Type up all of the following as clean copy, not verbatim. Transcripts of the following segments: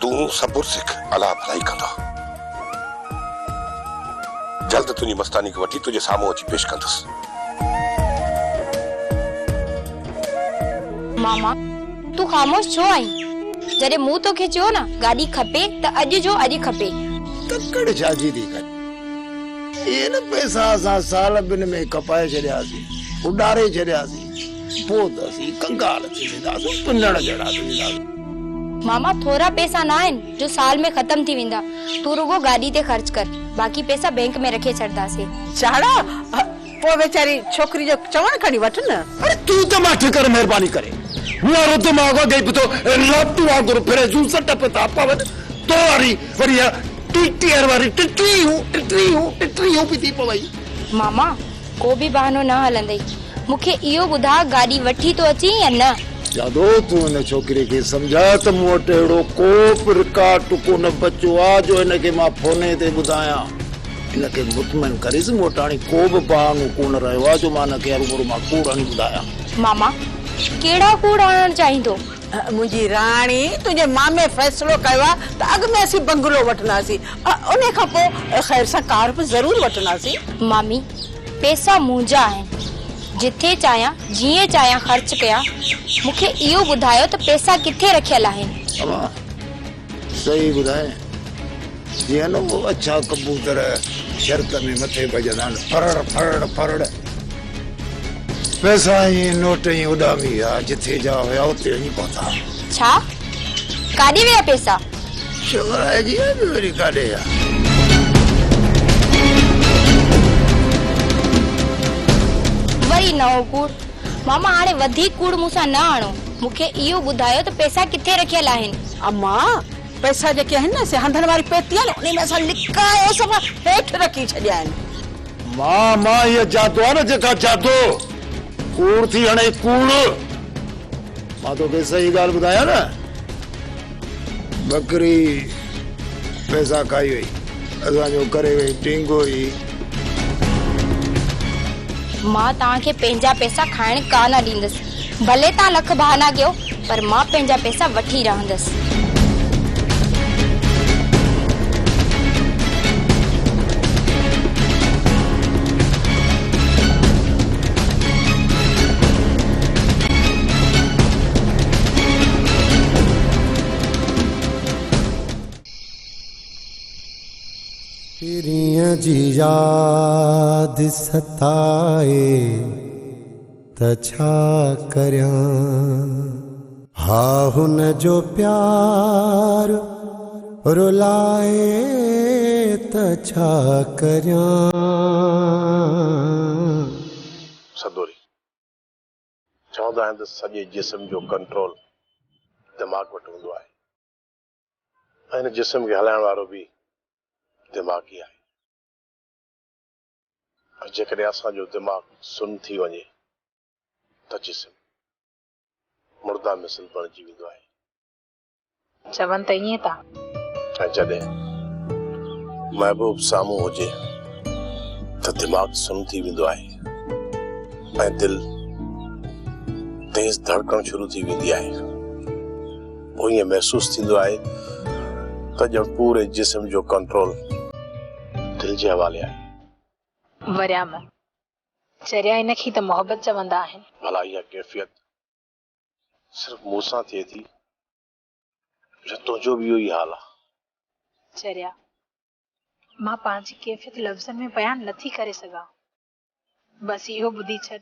तू सबुर सिख अला भलाई कंदो। जल्द तुझी मस्तानी के वठी तुझे सामू अची पेश कंदस। मामा तू खामोश छो आई? जरे मुंह तो खिचियो ना गाड़ी खपे त अज जो अज खपे। ककड़ छाजी दी कर ये न पैसा सा साल बिन में कपाए छड़ियासी उडारे छड़ियासी पोदसी कंगाल थी दास पिनड़ जड़ा थी। मामा थोड़ा पैसा ना आइन जो साल में खत्म थी विंदा। तू रुगो गाड़ी ते खर्च कर, बाकी पैसा बैंक में रखे छड़दा से। चाड़ा पो बेचारी छोकरी जो चवण खड़ी वठ न। अरे तू तो माठ कर मेहरबानी करे मुआरो तो मागो गई तो लपटू आगुर फिरे जूस टपता पवन तो वारी वरिया टीटीआर वारी टिटरी हूं पीती पवई। मामा को भी बहानो ना हलंदई। मुखे इयो बुधा गाड़ी वठी तो अची या न? जादो तू इन छोकरी के समझा त मोटेड़ो को प्रका टुको न बचो आ जो इनके मा फोने ते बुधाया इनके मुतमन करिस मोटाणी को भी बानु कोन रहयो आ जो मान के अरुगुरु मा कूड़ानी बुधाया। मामा केड़ा कूड़ आणण चाहिंदो? मुझी राणी तुझे मामे फैसलो कयो त अग में असी बंगलो वठनासी उने का पो खैर सा कार पे जरूर वठनासी। मामी पैसा मुंजा है, जिथे चाया जिए चाया खर्च कया। मुखे इयो बुधायो त पैसा किथे रखियल है? अमा सही बुधाए ये न वो अच्छा कबूतर शर्त में मथे बजदान फरड़ फरड़ फरड़ पैसा ही नोट ही उडामी आ जिथे जा होया उते नहीं पहुंचा। छा काडी वे पैसा? शुगर है जी मेरी काडे या वरी नओ कूड़। मामा हाणे वधी कूड़ मुसा न आणो। मुखे इयो बुधायो त पैसा किथे रखियल आहिन? अम्मा पैसा जे के है न से हंधन वाली पेतिया न उनी में सा लिकायो सब हेठ रखी छडिया है। मां ये जादू आ न जेका जादू कूड़ थी हणे कूड़ मां तो के सही गाल बुधाया ना। बकरी पैसा खाई हुई असा जो करे हुई टिंगो ही मां ता के पेंजा पैसा खाण का ना दींदस। भले ता लख बहाना कयो पर मां पेंजा पैसा वठी रहंदस। तेरियां जी याद सताए त छा करयां हा हुन जो प्यार रुलाए त छा करयां। सदोरी चवंदा आहिनि त सॼे जिस्म जो कंट्रोल दिमाग़ वटि हूंदो आहे ऐं हिन जिस्म खे हलाइण वारो बि दिमाग़ ही आहे। जेकॾहिं असांजो दिमाग़ सुन थी वञे त जिस्म मुर्दा मिसल बणिजी वेंदो आहे। चवनि त ईअं था। ऐं जॾहिं महबूब साम्हूं हुजे त दिमाग़ सुन थी वेंदो आहे ऐं दिल तेज धड़कण शुरू थी वेंदी आहे। पोइ ईअं महसूस थींदो आहे त ॼण पूरे जिस्म जो कंट्रोल दिल जे हवाले आहे। वरियाम चरिया इनखे त मोहब्बत चवंदा आहिनि। भला इहा कैफियत सिर्फ मूंसां थिए थी या तुंहिंजो बि इहो ई हाल आहे? चरिया मां पंहिंजी कैफियत लफ़्ज़नि में बयान नथी करे सघां। बसि इहो ॿुधी छॾ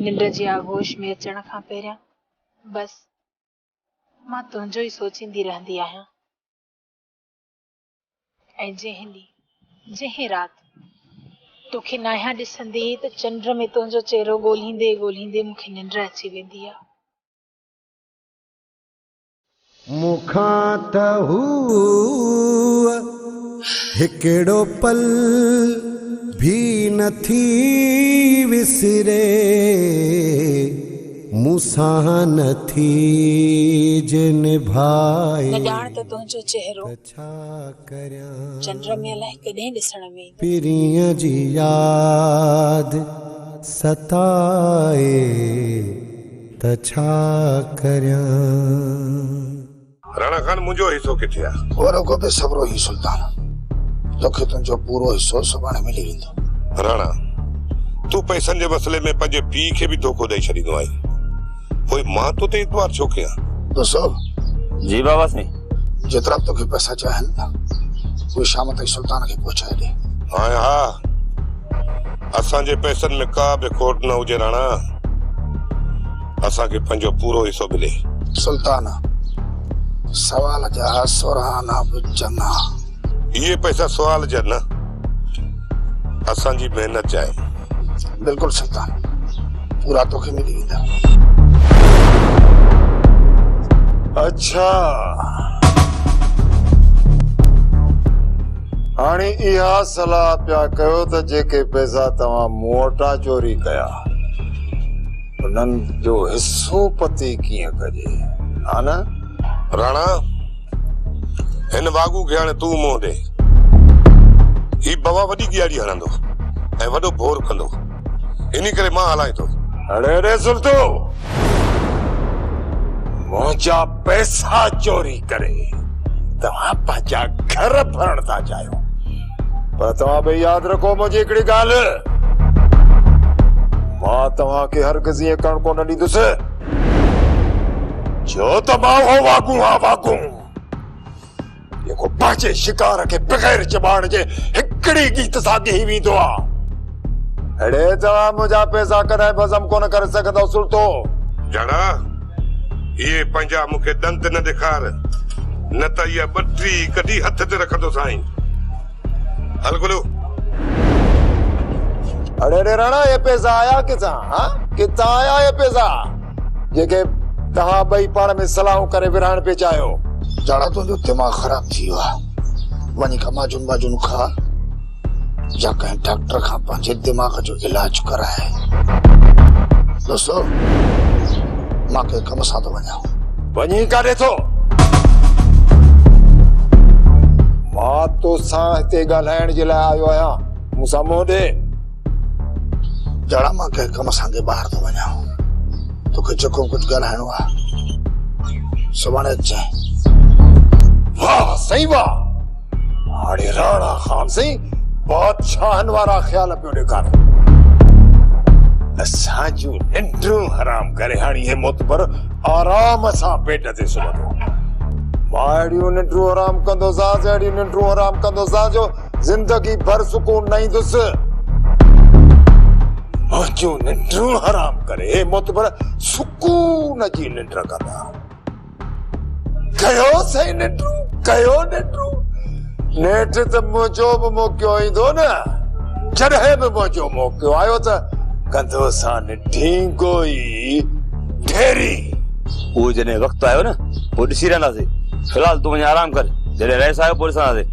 निंड जी आगोश में अचण खां पहिरियां बसि मां तुंहिंजो ई सोचींदी रहंदी आहियां। ऐं जंहिं रात तोखे नाहियां ॾिसंदी त चंड में तुंहिंजो चेहरो ॻोल्हींदे ॻोल्हींदे मूंखे निंड अची वेंदी आहे। मुखां त हूअ हिकिड़ो पल भी नथी विसरे मूंसां नथी जिन भाई। न ॼाण त तुंहिंजो चेहरो चंड में अलाए कॾहिं ॾिसण में ईंदो। पिरीअ जी याद सताए त छा करियां। राणा खान मुंहिंजो हिसो किथे आहे? और को बि सबरो ही सुल्तान, तोखे तुंहिंजो पूरो हिसो सुभाणे मिली वेंदो। राणा, तूं पैसनि जे मसइले में पंहिंजे पीउ खे बि धोखो ॾेई छॾींदो आहीं, पोइ मां तो ते इतवार छो कयां? दोस्तो जी बाबा साईं, जेतिरा बि तोखे पैसा चाहिनि था उहे शाम ताईं सुल्तान खे पहुचाए ॾे। हा, असांजे पैसनि में का बि खोट न हुजे राणा, असांखे पंहिंजो पूरो हिसो मिले। सुल्तान सवाल जा सोराना बुझना, ये पैसा सवाल जा न, असांजी मेहनत जा आहे। बिल्कुल सुल्तान, पूरा तोखे मिली वेंदा। अच्छा, हाणे इहा सलाह पिया कयो त जेके पैसा तव्हां मूं वटां चोरी कया उन्हनि जो हिसो पती कीअं कजे, हा न? राणा, हिन वागू खे हाणे तूं मोह ॾे। ही बवा वॾी गियाड़ी हणंदो ऐं वॾो भोर कंदो, इन करे मां हलाए थो। अरे सुल्तो, मुंहिंजा पैसा चोरी करे तव्हां पंहिंजा घर भरण था चाहियो, पर तव्हां बि यादि रखो मुंहिंजी हिकिड़ी ॻाल्हि, मां तव्हांखे हरगिज़ ईअं करणु कोन ॾींदुसि छो त मां हो वागू जेको पंहिंजे शिकार खे बग़ैर चॿाण जे हिकिड़ी गीत सां ॻही वेंदो आहे। अड़े तव्हां मुंहिंजा पैसा कॾहिं बज़म कोन करे सघंदव सुल्तो। जाना, ये पंहिंजा मूंखे दंत न ॾेखार, न त इहा बटरी कढी हथ ते रखंदो साईं। हल गुलू। अरे राणा, ये पैसा आया किथां? हाँ, किथां आया ये पैसा जेके तव्हां ॿई पाण में सलाहूं करे विरहाइण पे चाहियो? जाड़ा तुंहिंजो दिमाग़ ख़राब थी वियो आहे, वञी कमाजून बाजून खा या कंहिं डॉक्टर खां पंहिंजे दिमाग़ जो इलाज कराए। दोस्तो, मां कंहिं कम सां थो वञां। वञी काॾे थो? मां तोसां हिते ॻाल्हाइण जे लाइ आयो आहियां, मूंसां मुंहुं ॾे। जाड़ा, मां कंहिं कम सां ॿाहिरि थो वञां, तोखे जेको कुझु ॻाल्हाइणो आहे सुभाणे अचजांइ। वाह साईं वाह, हाणे राणा खान साईं बादशाहनि वारा ख्याल पियो ॾेखारे। असां जूं निंड्रूं हराम करे हाणे हे मोतबर आराम सां पेट ते सुम्हंदो। मां अहिड़ियूं निंड्रूं हराम कंदोसांसि, अहिड़ियूं निंड्रूं हराम कंदोसांसि जो जिंदगी भर सुकून न ईंदुसि। मुंहिंजूं निंड्रूं हराम करे हे मोतबर सुकून जी निंड कंदा। कयो साईं निंड्रूं, कयो निंड्रूं। नेठ त मुंहिंजो बि मौक़ियो ईंदो न, जॾहिं बि मुंहिंजो मौक़ियो आयो त कंदोसां निंढींगो ई ढेरी। उहो जॾहिं वक़्तु आयो न पोइ ॾिसी रहंदासीं। फिलहाल तूं वञी आराम कर, जॾहिं रहिस आयो पोइ ॾिसंदासीं।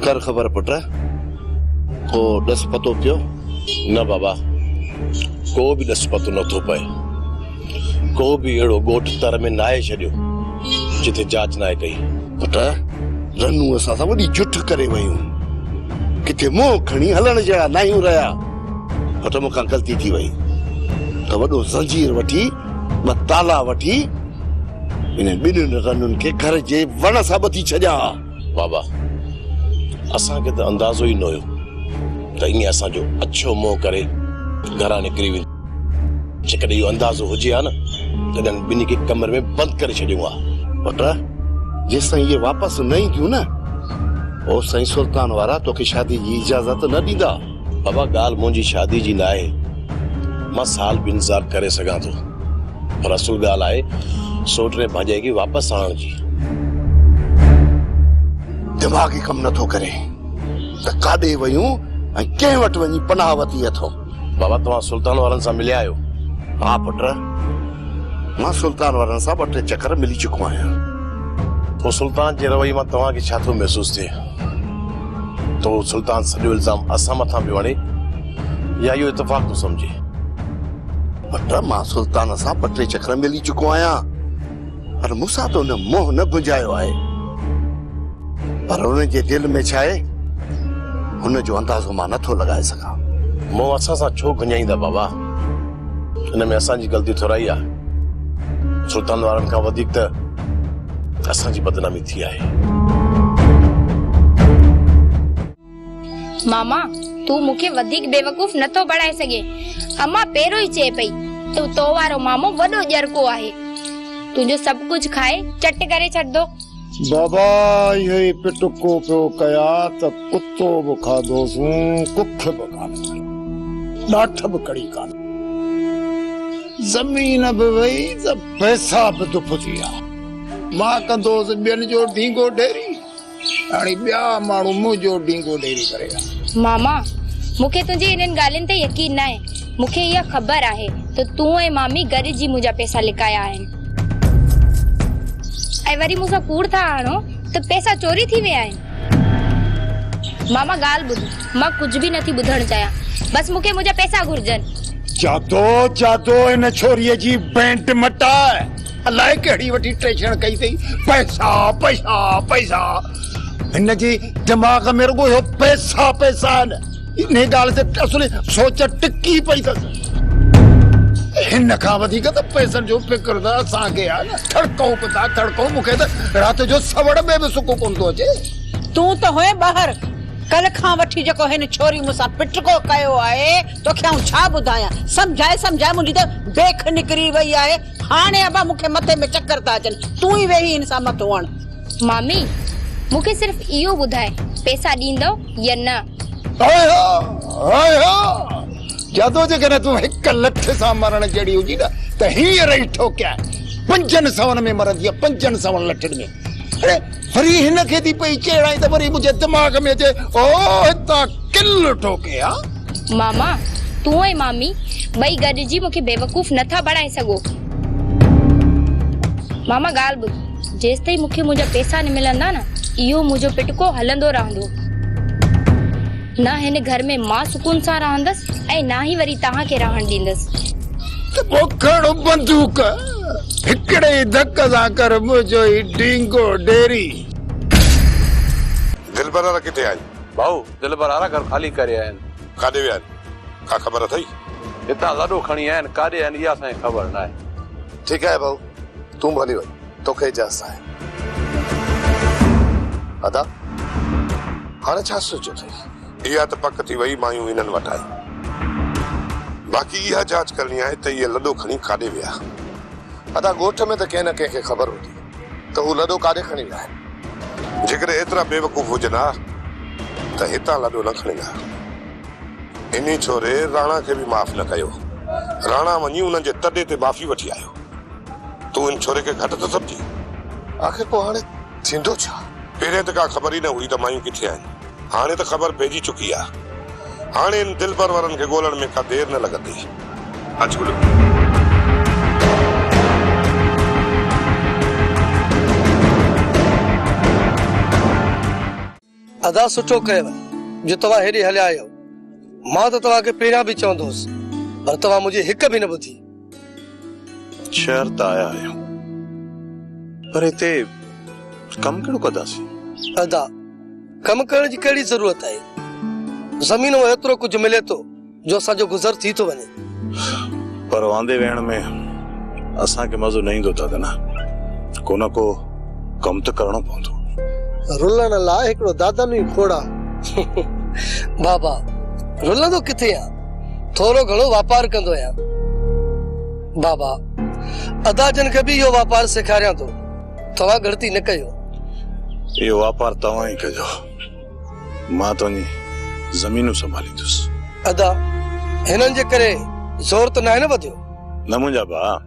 कर ख़बर पुट, को ॾस पतो पियो? न बाबा, को बि ॾस पतो नथो पए। को बि अहिड़ो ॻोठ तर में नाहे छॾियो जिथे जांच नाहे कई। पुट, रनू असां सां वॾी जुठ करे वयूं, किथे मुंहुं खणी हलण जहिड़ा नाहियूं रहिया। पुट, मूंखां ग़लती थी वई त वॾो ज़ंजीर वठी ॿ ताला वठी इन ॿिन्हिनि रनुनि खे घर जे वण सां ॿधी छॾिया। बाबा, असांखे त अंदाज़ो ई न हुयो त ईअं असांजो अछो मोह करे घरां निकिरी वेंदी। जेकॾहिं इहो अंदाज़ो हुजे हा न तॾहिं ॿिन्ही खे कमरे में बंदि करे छॾियो आहे। पुट, जेसिताईं इहे वापसि न ईंदियूं न ओसिताईं सुल्तान वारा तोखे शादी जी इजाज़त न ॾींदा। बाबा, ॻाल्हि मुंहिंजी शादी जी न आहे, मां साल बि इंतज़ार करे सघां थो, पर असुल ॻाल्हि आहे सोट ने भाॼाई खे वापसि आणण जी। दिमाग़ ई कमु नथो करे त काॾे वयूं ऐं कंहिं वटि वञी पनाह वती अथो। बाबा, तव्हां सुल्तान वारनि सां मिलिया आहियो? हा पुट, मां सुल्तान वारनि सां 2-3 चकर मिली चुको आहियां। पोइ सुल्तान जे रवैये मां तव्हांखे छा थो महसूस थिए? तो सुल्तान सॼो इल्ज़ाम असां मथां पियो आणे या इहो इतफ़ाक़ थो सम्झे? पुट, मां सुल्तान सां 2-3 चकर मिली चुको आहियां, पर मूंसां त हुन मोह न भुंजायो आहे। पर हुन जे दिलि में छा आहे हुन जो अंदाज़ो मां नथो लॻाए सघां। मूं असां सां छो गंजाईंदा बाबा? इन में असांजी ग़लती थोराई आहे। सुल्तान वारनि खां वधीक त असांजी बदनामी थी आहे। मामा तू मूंखे वधीक बेवकूफ़ नथो बणाए सघे। अम्मा पहिरों ई चए पई तू तो वारो मामो वॾो ॼरको आहे, तुंहिंजो सभु कुझु खाए चट करे छॾंदो। बाबा ये पिटको पियो कया त कुत्तो बि खाधोसूं, कुख बि कान, ॾाठ बि कड़ी कान, ज़मीन बि वई त पैसा बि दुप थी विया। मां कंदोसि ॿियनि जो ढींगो ढेरी, हाणे ॿिया माण्हू मुंहिंजो ढींगो ढेरी करे विया। मामा मूंखे तुंहिंजी इन्हनि ॻाल्हियुनि ते यकीन न आहे। मूंखे इहा ख़बर आहे त तूं ऐं मामी गॾिजी मुंहिंजा पैसा लिकाया आहिनि ऐं वरी मूंसां कूड़ था आणो त पैसा चोरी थी विया आहिनि। मामा ॻाल्हि ॿुध, मां कुझु बि नथी ॿुधणु चाहियां, बसि मूंखे मुंहिंजा पैसा घुर्जनि। जादो इन छोरीअ जी बैंड मटाए, अलाए कहिड़ी वठी टेंशन कई अथई, पैसा पैसा पैसा। हिन जी दिमाग़ में रुगो पैसा पैसा न, इन ॻाल्हि ते असुल सोच टिकी पई अथसि। हिन खां वधीक त पैसनि जो फिक्र त असांखे आहे न। थड़कऊं पिया थड़कऊं, मूंखे त राति जो सवड़ में बि सुको कोन थो अचे। तूं त होए ॿाहिरि, कल खां वठी जेको हिन छोरी मूंसां पिटको कयो आहे, तोखे आऊं छा ॿुधायां? सम्झाए मुंहिंजी त बेख निकिरी वई आहे। हाणे अबा मूंखे मथे में चक्कर था अचनि, तूं ई वेही हिन सां मथो हण। मामी मूंखे सिर्फ़ इहो ॿुधाए पैसा ॾींदो या न? जादो जेकॾहिं तूं 1 लख सां मरण जहिड़ी हुजी न त हींअर ई ठोकिया 500 में मरंदी आहे, 500 लठनि में। अरे वरी हिन खे थी पई चेड़ाई त वरी मुंहिंजे दिमाग़ में अचे ओ हितां किल ठोके। हा मामा तूं ऐं मामी ॿई गॾिजी मूंखे बेवकूफ़ नथा बणाए सघो। मामा ॻाल्हि ॿुध, जेसि ताईं मूंखे मुंहिंजा पैसा न मिलंदा न, इहो मुंहिंजो पिटको हलंदो रहंदो। न हिन घर में मां सुकून सां रहंदसि ऐं न ई वरी तव्हांखे रहण ॾींदसि। त पोइ खणो बंदूक, हिकिड़े ई धक सां कर मुंहिंजो ई ढींगो ढेरी। दिलबर वारा किथे आहिनि? भाऊ दिलबर वारा घर ख़ाली करे आया आहिनि। काॾे विया आहिनि? का ख़बर अथई? हितां लॾो खणी आया आहिनि, काॾे आहिनि इहा असांखे ख़बर न आहे। ठीकु आहे भाऊ, तूं भली वञ, तोखे इजाज़त आहे। अदा हाणे छा सोचियो अथई? इहा त पक थी वई मायूं इन्हनि वटि आई, बाक़ी इहा जांच करणी आहे त इहे लॾो खणी काॾे विया। अदा ॻोठ में त कंहिं न कंहिंखे ख़बर हूंदी त हू लॾो काॾे खणी विया आहिनि। जेकॾहिं एतिरा बेवकूफ़ हुजनि हा त हितां लॾो न खणींदा। इन्ही छोरे राणा खे बि माफ़ न कयो। राणा वञी उन्हनि जे तॾे ते माफ़ी वठी आयो। तूं इन छोरे खे घटि त सम्झी? आख़िर पोइ हाणे थींदो छा? पहिरें त का ख़बर ई न हुई त मायूं किथे आहिनि, हाणे त ख़बर पइजी चुकी आहे। हाणे इन दिलबर वारनि खे ॻोल्हण में का देर न लॻंदी। अच गुलू। अदा सुठो कयव जो तव्हां हेॾे हलिया आहियो। मां त तव्हांखे पहिरियां बि चवंदो हुउसि, पर तव्हां मुंहिंजी हिक बि न ॿुधी। शहर त आया आहियूं, पर हिते कमु कहिड़ो कंदासीं? अदा कमु करण जी कहिड़ी ज़रूरत आहे? ज़मीन में एतिरो कुझु मिले थो जो असांजो गुज़र थी थो वञे। पर वांदे वेहण में असांखे मज़ो न ईंदो दादा न, को न को कमु त करणो पवंदो। रुलण लाइ हिकिड़ो दादन ई खोड़ा। बाबा रुलंदो किथे आहे? थोरो घणो वापार कंदो आहियां। बाबा अदा जन खे बि इहो वापार सेखारियां थो, तव्हां ग़लती न कयो। इहो वापार तव्हां ई कजो, मां तो ज़मीनूं संभालींदुसि। अदा हिननि जे करे ज़ोर त न आहे न वधियो? न मुंहिंजा भाउ,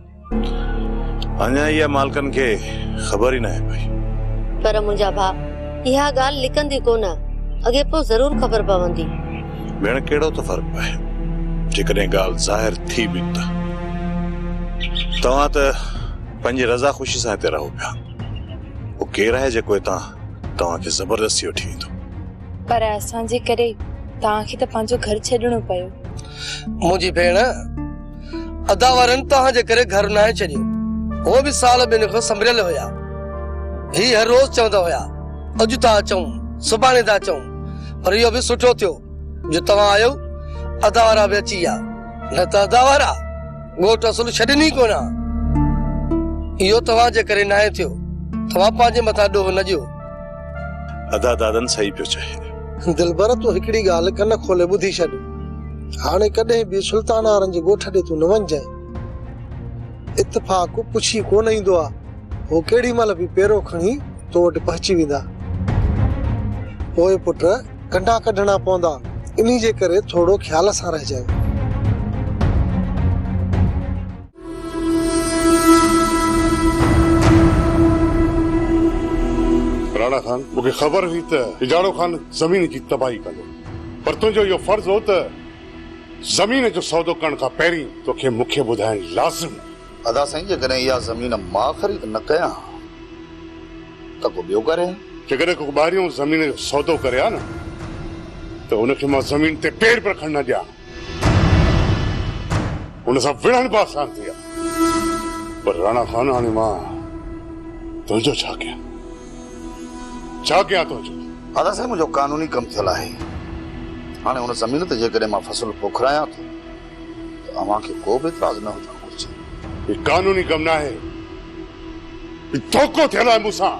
अञा इहा मालकनि खे ख़बर ई न आहे पई। पर मुंहिंजा भाउ इहा ॻाल्हि लिकंदी कोन, अॻे पोइ ज़रूर ख़बर पवंदी। भेण कहिड़ो त फ़र्क़ु पए जेकॾहिं ॻाल्हि ज़ाहिर थी बि त। तव्हां त पंहिंजी रज़ा ख़ुशी सां हिते रहो पिया, पोइ केरु आहे जेको हितां तव्हांखे ज़बरदस्ती वठी वेंदो? पर असांजे करे तव्हांखे त पंहिंजो घर छॾणो पियो। मुंहिंजी भेण अदा वारनि तव्हांजे करे घर न आहे छॾियो, उहो बि साल ॿिनि खां संभरियल हुया। ही हर रोज़ चवंदा हुया अॼु था अचूं सुभाणे था अचूं, पर इहो बि सुठो थियो जो तव्हां आयो अदावारा बि अची विया न त अदावारा ॻोठ असुल छॾनि ई कोन इहो तव्हांजे करे न आहे थियो तव्हां पंहिंजे मथां ॾोह न ॾियो अदा दादन सही पियो चए दिलबर तूं हिकिड़ी ॻाल्हि कन खोले ॿुधी छॾ हाणे कॾहिं बि सुल्तान वारनि जे ॻोठ ॾे तूं न वञजांइ इत्तफ़ाक़ पुछी कोन ईंदो आहे हो केॾी महिल बि पेरो खणी तो वटि पहुची वेंदा पोइ पुट कंडा कढणा पवंदा इन्ही जे करे थोरो ख्याल सां रहिजांइ राणा खान मूंखे ख़बर हुई त इजाड़ो खान ज़मीन जी तबाही कंदो पर तुंहिंजो इहो फर्ज़ हो त ज़मीन जो सौदो करण खां पहिरीं तोखे मूंखे ॿुधाइण लाज़िम अदा साईं जेकॾहिं इहा ज़मीन मां ख़रीद न कयां त को ॿियो करे जेकॾहिं को ॿाहिरियों ज़मीन जो सौदो करे आ न त उनखे मां ज़मीन ते पेर पर खण न ॾियां उन सां विढ़ण बि आसान थी आहे पर राणा खान हाणे मां तुंहिंजो छा कयां तुंहिंजो अदा साईं मुंहिंजो कानूनी कमु थियल आहे हाणे हुन ज़मीन ते जेकॾहिं मां फसल पोखरायां थो त अव्हांखे को बि इतराज़ न हुजणु घुरिजे ही कानूनी कमु न आहे धोखो थियल आहे मूंसां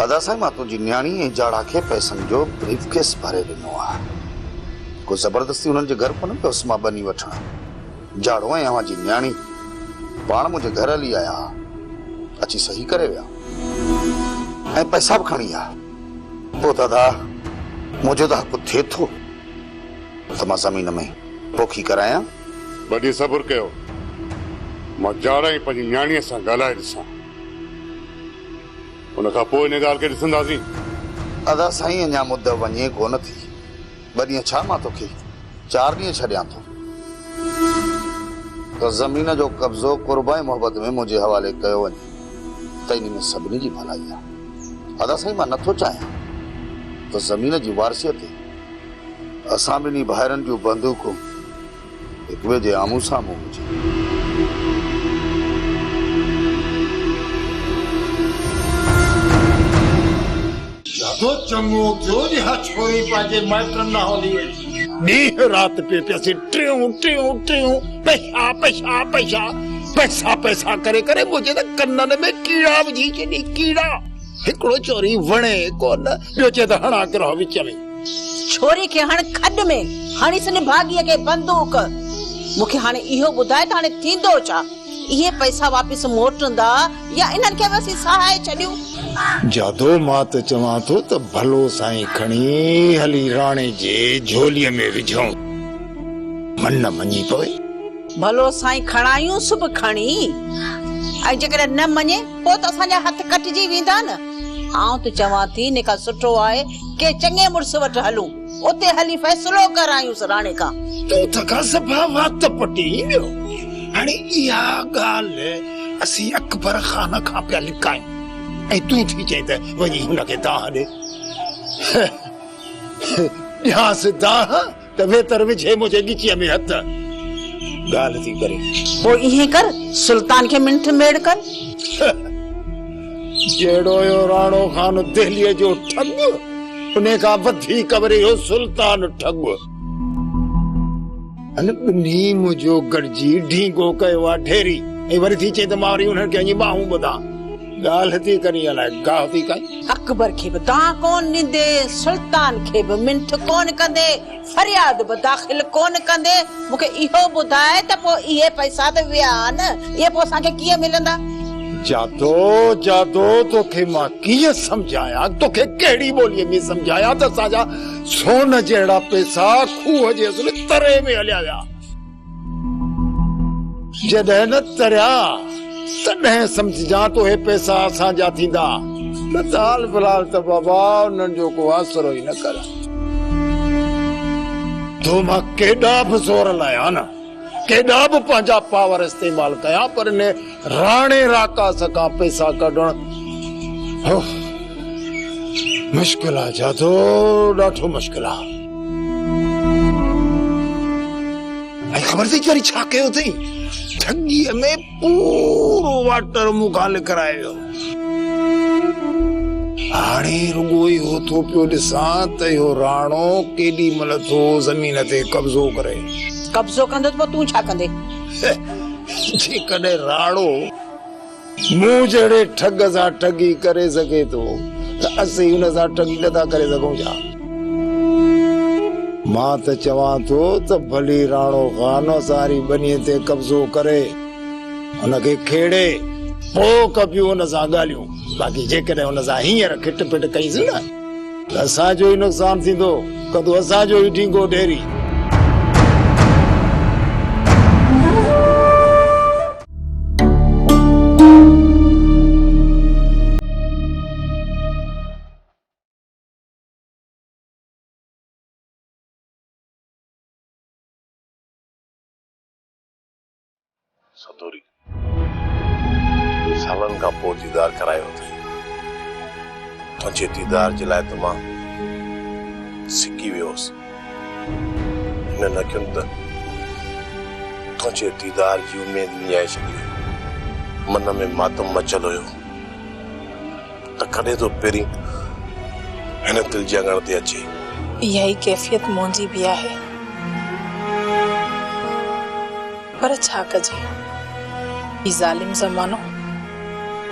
अदा साईं मां तुंहिंजी न्याणी ऐं जाड़ा खे पैसनि जो ब्रीफकेस भरे ॾिनो आहे को ज़बरदस्ती हुननि जे घर कोन पियोसि मां बनी वठण जाड़ो ऐं अव्हांजी न्याणी पाण मुंहिंजे घर हली आया अची सही करे विया ऐं पैसा बि खणी विया पोइ दादा मुंहिंजो त हक़ थिए थो त मां ज़मीन में पोखी करायां वॾी सबुर कयो मां जाड़ा ऐं पंहिंजी न्याणीअ सां ॻाल्हाए ॾिसां उन खां पोइ इन ॻाल्हि खे ॾिसंदासीं अदा साईं अञा मुद वञे कोन थी 2 ॾींहं छा मां तोखे 4 ॾींहं छॾियां थो त ज़मीन जो कब्ज़ो क़ुर्ब ऐं मोहबत में मुंहिंजे हवाले कयो वञे त इन में सभिनी जी भलाई आहे अदा साईं मां नथो चाहियां त ज़मीन जी वारसियत असां ॿिन्ही भाइरनि जूं बंदूकूं हिक ॿिए जे आम्हूं साम्हूं हुजे तो चंगो जो जी छोरी पाजे माइटन ना होली ॾींहुं राति पे पैसे टियूं टियूं टियूं पैसा पैसा पैसा पैसा पैसा करे करे मुझे त कन्नन में कीड़ा विझी छॾी कीड़ा हिकिड़ो चोरी वणे कोन ॿियो चए त हणा करो विच में छोरी खे हण खड में हणी सने भागीअ खे बंदूक मूंखे हाणे इहो ॿुधाए त हाणे थींदो छा इहे पैसा वापस मोटंदा या इन्हनि खे वसी सहाय छॾियूं जादो मां त चवां थो त भलो साईं खणी हली राणे जे झोलीअ में विझूं मन न मञी पवे भलो साईं खणायूं सुब खणी ऐं जेकॾहिं न मञे पोइ त असांजा हथ कटिजी वेंदा न आऊं त चवां थी इन खां सुठो आहे के चङे मुड़ुस वटि हलूं उते हली फ़ैसिलो करायूंसि राणे खां तूं त का सभा वात पटी वियो हाणे इहा ॻाल्हि असीं अकबर खान खां पिया लिकायूं ऐं तूं थी चई त वञी हुनखे दाह ॾे ॾियांसि दाह त वेतर विझे मुंहिंजे ॻिचीअ में हथ ॻाल्हि थी करे पोइ इहे कर सुल्तान खे मिंठ मेड़ कर जहिड़ो यो राणो खान दिल्लीअ जो ठग उन खां वधीक वरी हो सुल्तान ठग अन ॿिन्ही मुंहिंजो गॾिजी ढींगो कयो आहे ढेरी ऐं वरी थी चए त मां वरी उन्हनि खे अञी ॿाहूं ॿुधां ॻाल्हि थी करी अलाए गाह थी कई अकबर खे बि दाह कोन ॾींदे सुल्तान खे बि मिंठ कोन कंदे फरियाद बि दाख़िल कोन कंदे मूंखे इहो ॿुधाए त पोइ इहे पैसा त विया न इहे पोइ असांखे कीअं मिलंदा जादो जादो तोखे मां कीअं सम्झायां तोखे कहिड़ी ॿोलीअ में सम्झायां त असांजा सोन जहिड़ा पैसा खूह जे असुल तरे में हलिया विया जॾहिं न तरिया तॾहिं सम्झजां तो हे पैसा असांजा थींदा न त हाल फिलहाल त बाबा उन्हनि जो को आसरो ई न कर तो मां केॾा बि ज़ोर लाया न केॾा बि पंहिंजा पावर इस्तेमाल कया पर ने राणे राकास खां पैसा कढण मुश्किल आहे जादो ॾाढो मुश्किल आहे ऐं ख़बर थी वरी छा कयो अथई ठगीअ में पूरो वाटर मुखाल करायो हाणे रुगो इहो थो पियो ॾिसां त इहो राणो केॾी महिल थो ज़मीन ते कब्ज़ो करे कब्जो कंदो तो तू छा कंदे? जेकॾहिं राणो मूं जहिड़े ठग सां ठगी करे सघे थो त असीं हुन सां ठगी नथा करे सघूं छा? मां त चवां थो त भली राणो ख़ान सारी बनीअ ते कब्ज़ो करे हुनखे खेड़े पोइ कबियूं हुन सां ॻाल्हियूं। बाक़ी जेकॾहिं हुन सां हींअर खिट पिट कईसीं न त असांजो ई नुक़सानु थींदो, कदो असांजो ई ढींगो ढेरी। सदोरी सालन खां पोइ दीदार करायो अथई। तुंहिंजे दीदार जे लाइ त मां सिकी वियोसि। हिन न कयुमि त तुंहिंजे दीदार जी उमेद विञाए छॾी। मन में मातम मचल हुयो त कॾहिं तो पहिरीं हिन दिलि जे अङण ते अचे। इहा ई कैफियत मुंहिंजी बि आहे, पर छा कजे, ही ज़ालिम ज़मानो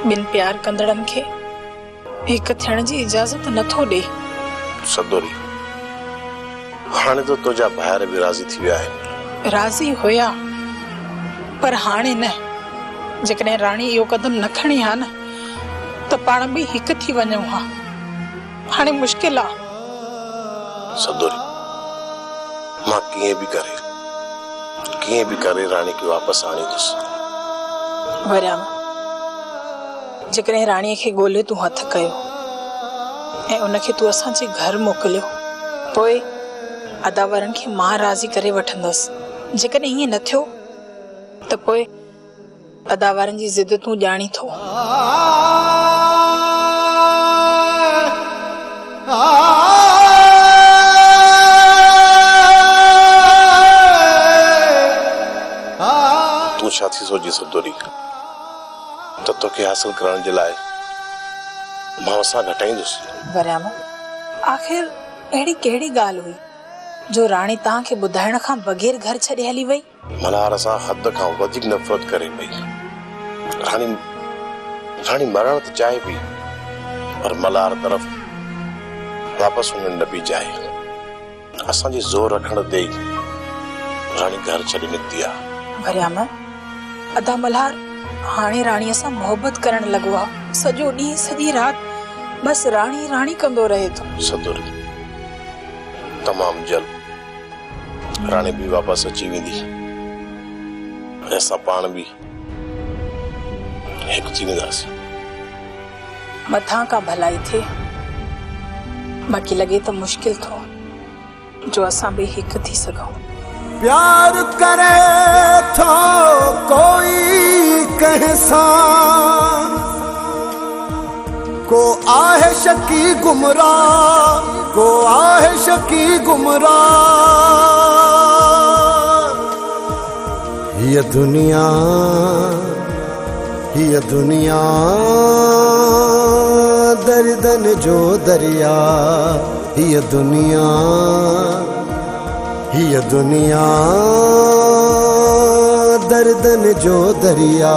बिन प्यार कंदड़नि खे हिक थियण जी इजाज़त नथो ॾे। सदोरी हाणे तो तुंहिंजा भाइर बि राज़ी थी विया आहिनि। राज़ी हुया, पर हाणे न। जेकॾहिं राणी इहो कदम न खणी हा न त पाण बि हिक थी वञूं हा। हाणे मुश्किल आहे। सदोरी मां कीअं बि करे राणी खे वापसि आणींदुसि। वरियाम, जेकॾहिं राणीअ खे ॻोल्हे तूं हथ कयो ऐं उनखे तूं असांजे घर मोकिलियो, पोइ अदावरनि खे मां राज़ी करे वठंदसि। जेकॾहिं ईअं न थियो त पोइ अदावरनि जी ज़िद तूं ॼाणी थो। तूं छा थी सोची सदोरी त तोखे हासिल करण जे लाइ मां सां घटाईंदुसि? वरियाम, आख़िर अहिड़ी कहिड़ी ॻाल्हि हुई जो राणी तव्हांखे ॿुधाइण खां बग़ैर घर छॾे हली वई? मल्हार सां हद खां वधीक नफ़रत करे पई। राणी मरण त चाहे पई, पर मल्हार तरफ़ वापसि हुन न पई चाहे। असांजी ज़ोर रखण ते राणी घर छॾे निकिती आहे। वरियाम, अदा मल्हार हाणे राणीअ सां मोहबत करण लॻो आहे। सॼो ॾींहुं सॼी राति बसि राणी राणी कंदो रहे थो। सदोरी तमामु जल्द राणी बि वापसि अची वेंदी ऐं असां पाण बि हिकु थी वेंदासीं। मथां का भलाई थिए, बाक़ी लॻे त मुश्किल थो जो असां बि हिकु थी सघूं। प्यार करे थो कोई कहसा, को आहे शकी गुमराह, को आहे शकी गुमराह। ये दुनिया दर्दन जो दरिया, ये दुनिया दर्दन जो दरिया।